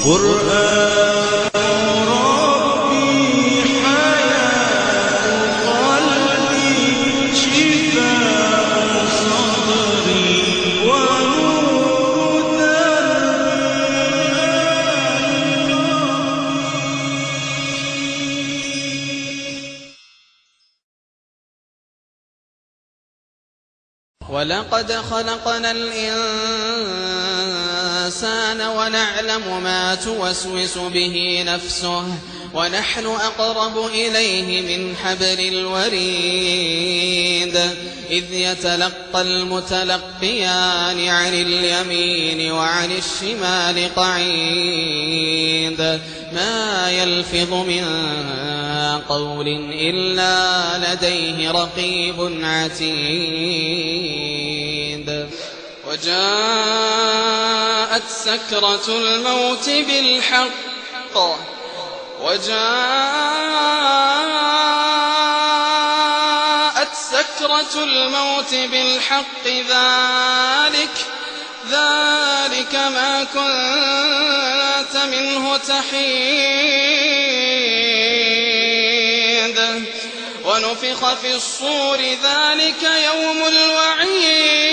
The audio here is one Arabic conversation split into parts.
قرآن ربي حياة قلبي شفاء صدري ونور ولقد خلقنا الإنسان ونعلم ما توسوس به نفسه ونحن أقرب إليه من حبل الوريد إذ يتلقى المتلقيان عن اليمين وعن الشمال قعيد ما يلفظ من قول إلا لديه رقيب عتيد وجاءت سكرة الموت بالحق ذلك ما كنت منه تحيد ونفخ في الصور ذلك يوم الوعيد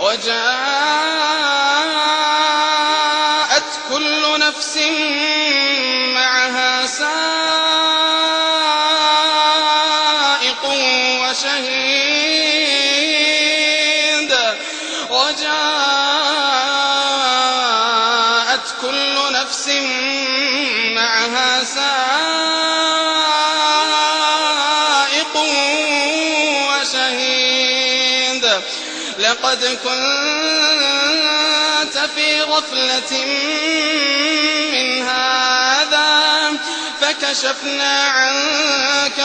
وجاءت كل نفس معها سائق وشهيد وجاءت كل نفس معها سائق وشهيد لقد كنت في غفلة من هذا فكشفنا عنك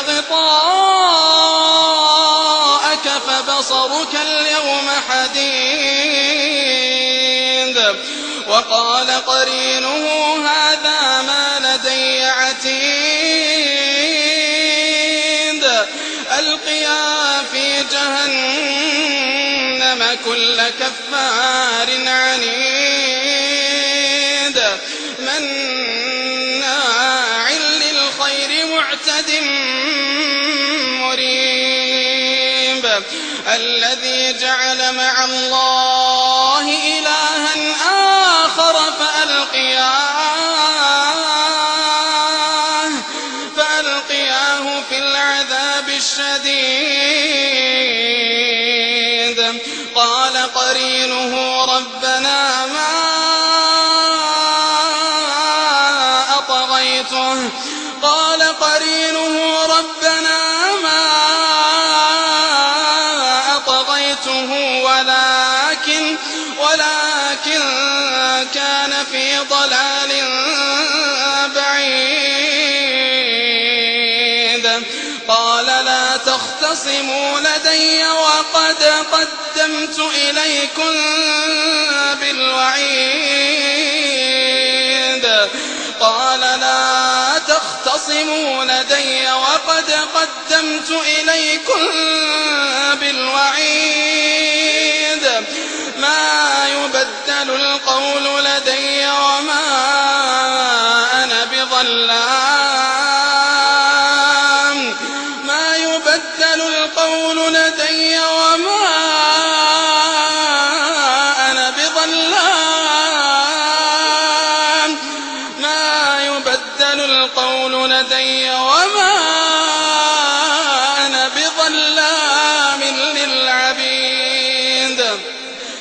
غطاءك فبصرك اليوم حديد وقال قرينه هذا ما لدي عتيد ألقيا في جهنم كل كفار عنيد مناع للخير معتد مريب الذي جعل مع الله إلها آخر فألقياه في العذاب الشديد قال قرينه ربنا ما أطغيته ولكن كان في ضلال بعيد قال لا تختصموا لدي وقد قدمت إليكم بالوعيد قال لا تختصموا لدي وقد قدمت إليكم بالوعيد ما يبدل القول لدي وما أنا بظلام ما يبدل القول لدي وما أنا بظلام ما يبدل القول لدي وما أنا بظلام للعبيد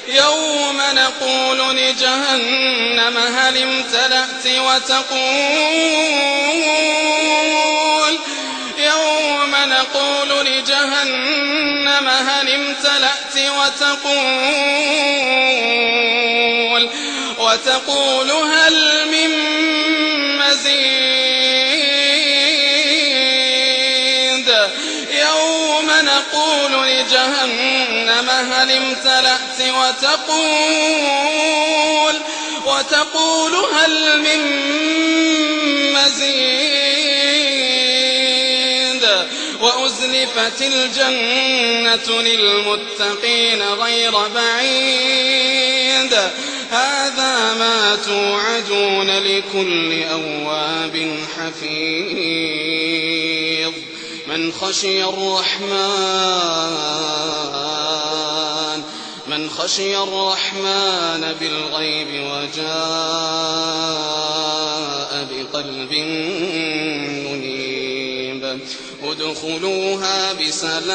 يوم نقول لجهنم هل امتلأت وتقول هل من مزيد يوم نقول لجهنم هل امتلأت وتقول هل من مزيد وأزلفت الجنة للمتقين غير بعيد هذا ما توعدون لكل أواب حفيظ من خشي الرحمن بالغيب وجاء بقلب منيب ادخلوها بسلام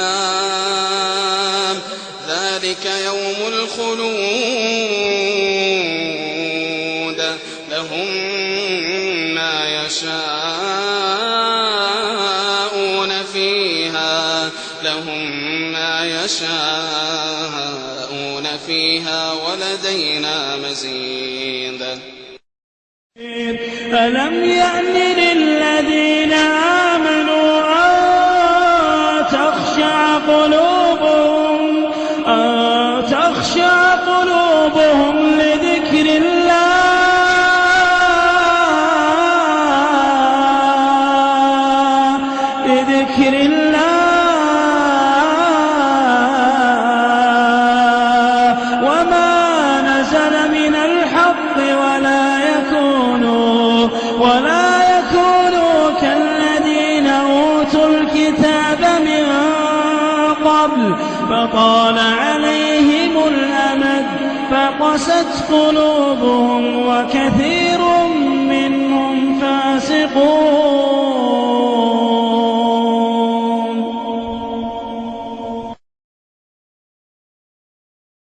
ذلك يوم الخلود لهم ما يشاءون فيها ولدينا مزيد ألم يأن للذين آمنوا أن تخشع قلوبهم لذكر الله وما نزل من الحق ولا يكونوا كالذين أوتوا الكتاب من قبل فطال عليهم الأمد فقست قلوبهم وكثير منهم فاسقون